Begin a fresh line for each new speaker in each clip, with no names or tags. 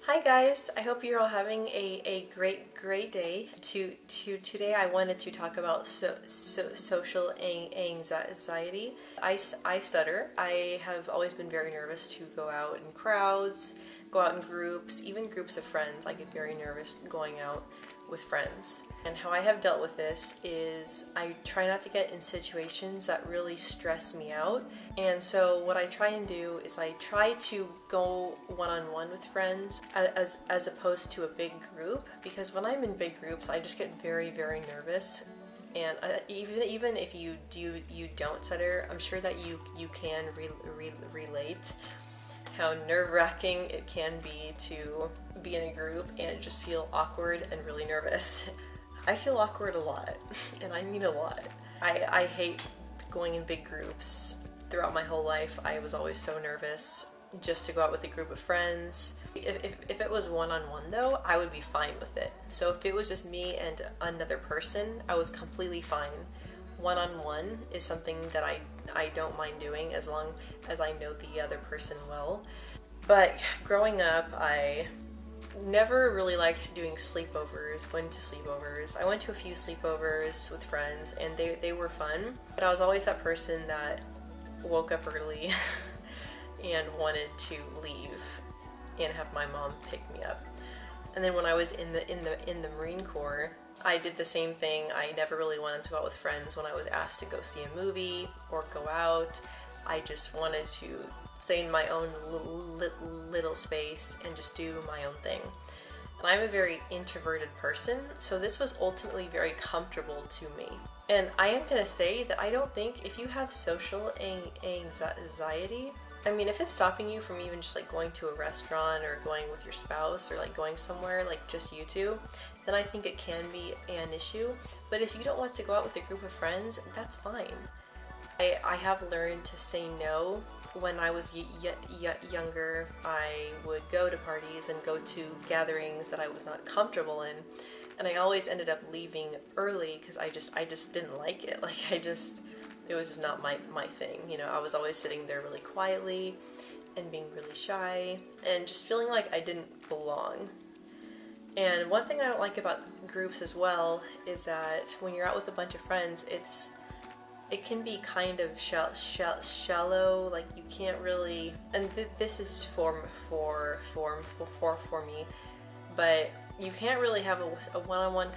Hi guys, I hope you're all having a great day. Today I wanted to talk about social anxiety. I stutter. I have always been very nervous to go out in crowds, go out in groups, even groups of friends. I get very nervous going out with friends. And how I have dealt with this is I try not to get in situations that really stress me out. And so what I try and do is I try to go one-on-one with friends as opposed to a big group, because when I'm in big groups I just get very nervous. And even if you don't stutter, I'm sure that you can relate how nerve-wracking it can be to be in a group and just feel awkward and really nervous. I feel awkward a lot, and I mean a lot. I hate going in big groups. Throughout my whole life, I was always so nervous just to go out with a group of friends. If it was one-on-one though, I would be fine with it. So if it was just me and another person, I was completely fine. One-on-one is something that I don't mind doing as long as I know the other person well. But growing up, I never really liked doing sleepovers, going to sleepovers. I went to a few sleepovers with friends and they were fun, but I was always that person that woke up early and wanted to leave and have my mom pick me up. And then when I was in the Marine Corps, I did the same thing. I never really wanted to go out with friends when I was asked to go see a movie or go out. I just wanted to stay in my own little space and just do my own thing. And I'm a very introverted person, so this was ultimately very comfortable to me. And I am gonna say that I don't think if you have social anxiety, I mean, if it's stopping you from even just like going to a restaurant or going with your spouse or like going somewhere like just you two, then I think it can be an issue. But if you don't want to go out with a group of friends, that's fine. I have learned to say no. When I was younger, I would go to parties and go to gatherings that I was not comfortable in, and I always ended up leaving early because I just didn't like it. Like it was just not my thing. You know, I was always sitting there really quietly and being really shy and just feeling like I didn't belong. And one thing I don't like about groups as well is that when you're out with a bunch of friends, it can be kind of shallow, like you can't really, and this is for me, but you can't really have a one-on-one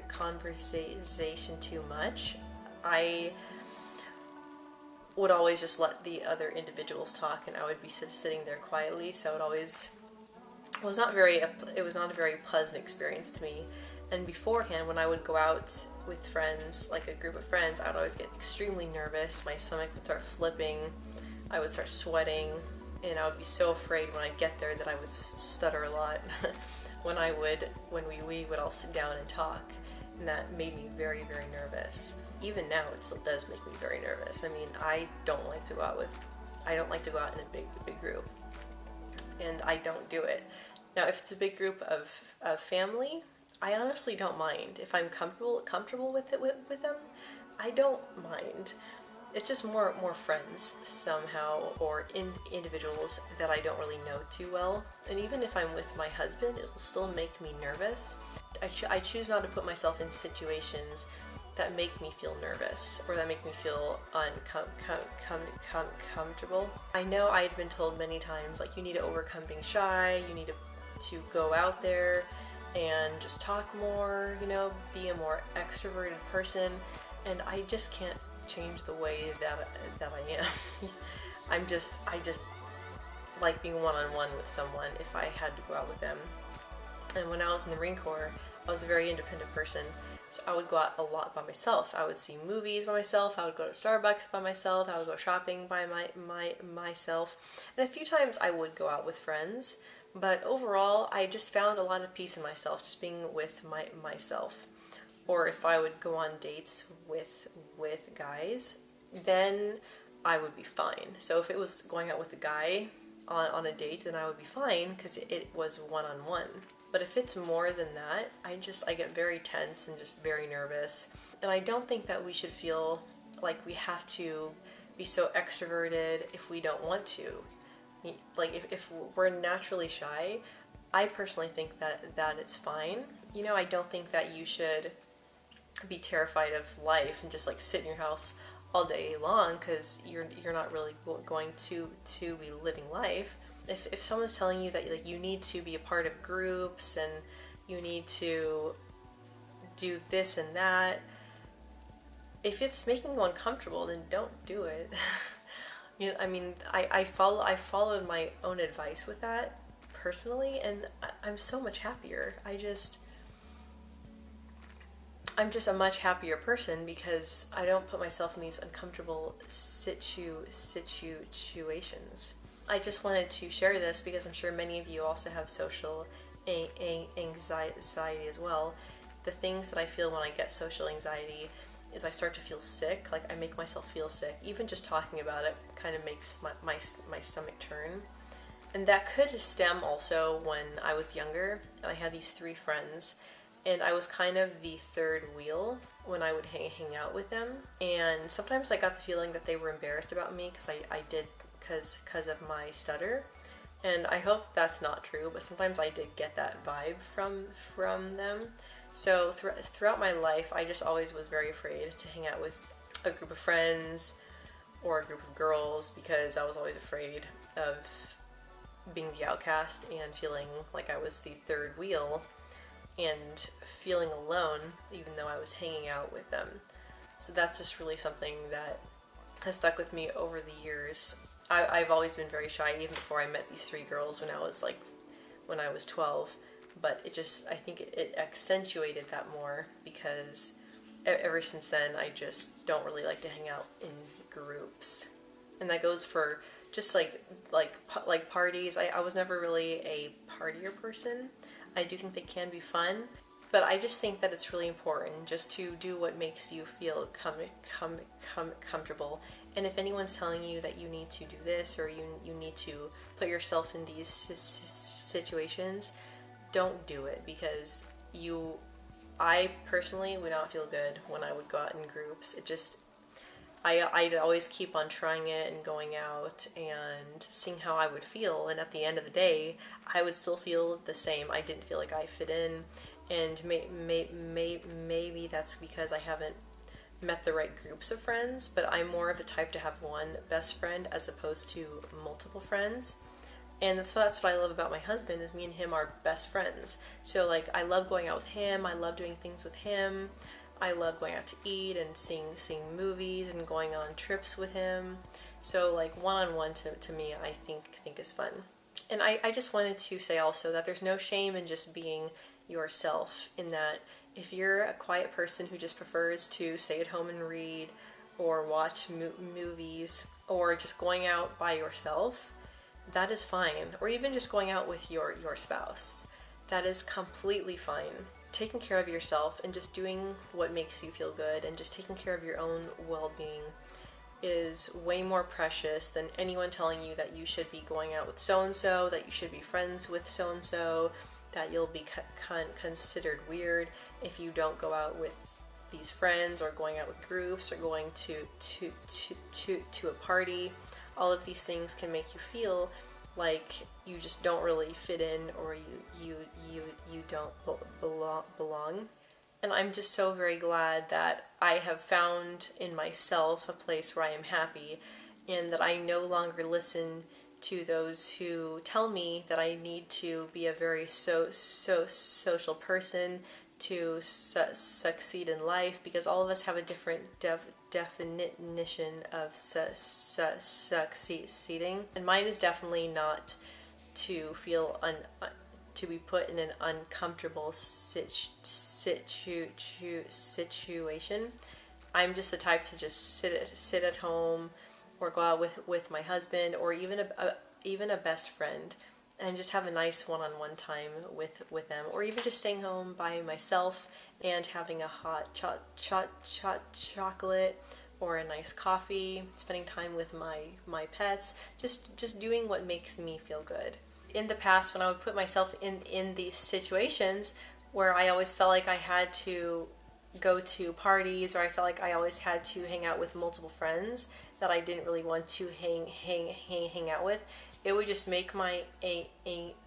conversation too much. I would always just let the other individuals talk and I would be sitting there quietly, so it was not a very pleasant experience to me. And beforehand, when I would go out with friends, like a group of friends, I would always get extremely nervous. My stomach would start flipping, I would start sweating, and I would be so afraid when I'd get there that I would stutter a lot when we would all sit down and talk, and that made me very nervous. Even now, it still does make me very nervous. I mean, I don't like to go out in a big group, and I don't do it. Now, if it's a big group of family, I honestly don't mind. If I'm comfortable with them, I don't mind. It's just more friends somehow, or individuals that I don't really know too well. And even if I'm with my husband, it'll still make me nervous. I choose not to put myself in situations that make me feel nervous or that make me feel uncomfortable. I know I had been told many times, like, you need to overcome being shy, you need to go out there and just talk more, you know, be a more extroverted person, and I just can't change the way that I am. I just like being one-on-one with someone if I had to go out with them. And when I was in the Marine Corps, I was a very independent person, so I would go out a lot by myself. I would see movies by myself, I would go to Starbucks by myself, I would go shopping by myself, and a few times I would go out with friends. But overall, I just found a lot of peace in myself, just being with myself. Or if I would go on dates with guys, then I would be fine. So if it was going out with a guy on a date, then I would be fine because it was one-on-one. But if it's more than that, I get very tense and just very nervous. And I don't think that we should feel like we have to be so extroverted if we don't want to. Like if we're naturally shy, I personally think that it's fine. You know, I don't think that you should be terrified of life and just like sit in your house all day long, because you're not really going to be living life. If someone's telling you that like you need to be a part of groups and you need to do this and that, if it's making you uncomfortable, then don't do it. You know, I mean, I followed my own advice with that personally, and I'm so much happier. I'm just a much happier person because I don't put myself in these uncomfortable situations. I just wanted to share this because I'm sure many of you also have social anxiety as well. The things that I feel when I get social anxiety is I start to feel sick, like I make myself feel sick. Even just talking about it kind of makes my stomach turn. And that could stem also when I was younger and I had these 3 friends, and I was kind of the third wheel when I would hang out with them. And sometimes I got the feeling that they were embarrassed about me because I did because of my stutter. And I hope that's not true, but sometimes I did get that vibe from them. So throughout my life, I just always was very afraid to hang out with a group of friends or a group of girls because I was always afraid of being the outcast and feeling like I was the third wheel and feeling alone even though I was hanging out with them. So that's just really something that has stuck with me over the years. I've always been very shy even before I met these 3 girls when I was 12, but I think it accentuated that more because ever since then I just don't really like to hang out in groups. And that goes for just like parties. I was never really a partier person. I do think they can be fun, but I just think that it's really important just to do what makes you feel comfortable. And if anyone's telling you that you need to do this or you need to put yourself in these situations, don't do it, because I personally would not feel good when I would go out in groups. I'd always keep on trying it and going out and seeing how I would feel, and at the end of the day, I would still feel the same. I didn't feel like I fit in, and maybe that's because I haven't met the right groups of friends, but I'm more of the type to have one best friend as opposed to multiple friends. And that's what I love about my husband, is me and him are best friends. So like I love going out with him, I love doing things with him. I love going out to eat and seeing movies and going on trips with him. So like one-on-one to me, I think is fun. And I just wanted to say also that there's no shame in just being yourself, in that if you're a quiet person who just prefers to stay at home and read or watch movies or just going out by yourself, that is fine. Or even just going out with your spouse, that is completely fine. Taking care of yourself and just doing what makes you feel good and just taking care of your own well-being is way more precious than anyone telling you that you should be going out with so-and-so, that you should be friends with so-and-so, that you'll be considered weird if you don't go out with these friends, or going out with groups, or going to a party. All of these things can make you feel like you just don't really fit in, or you don't belong. And I'm just so very glad that I have found in myself a place where I am happy, and that I no longer listen to those who tell me that I need to be a very social person to succeed in life, because all of us have a different definition of succeeding, and mine is definitely not to feel to be put in an uncomfortable situation. I'm just the type to just sit at home, or go out with my husband, or even a best friend, and just have a nice one-on-one time with them, or even just staying home by myself and having a hot chocolate or a nice coffee, spending time with my pets, just doing what makes me feel good. In the past, when I would put myself in these situations where I always felt like I had to go to parties, or I felt like I always had to hang out with multiple friends that I didn't really want to hang out with, it would just make my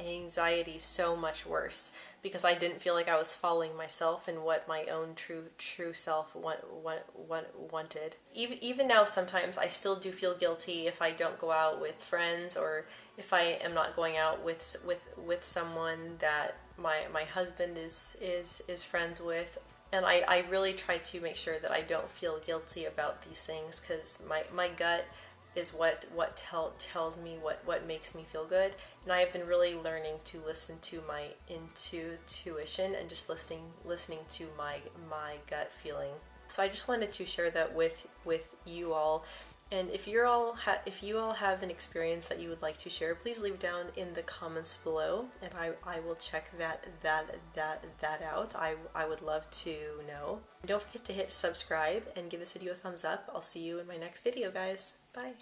anxiety so much worse, because I didn't feel like I was following myself and what my own true self wanted. Even now, sometimes I still do feel guilty if I don't go out with friends, or if I am not going out with someone that my husband is friends with. And I really try to make sure that I don't feel guilty about these things, because my gut is what tells me what makes me feel good. And I have been really learning to listen to my intuition and just listening to my gut feeling. So I just wanted to share that with you all. And if you all have an experience that you would like to share, please leave down in the comments below, and I will check that out. I would love to know. Don't forget to hit subscribe and give this video a thumbs up. I'll see you in my next video, guys. Bye.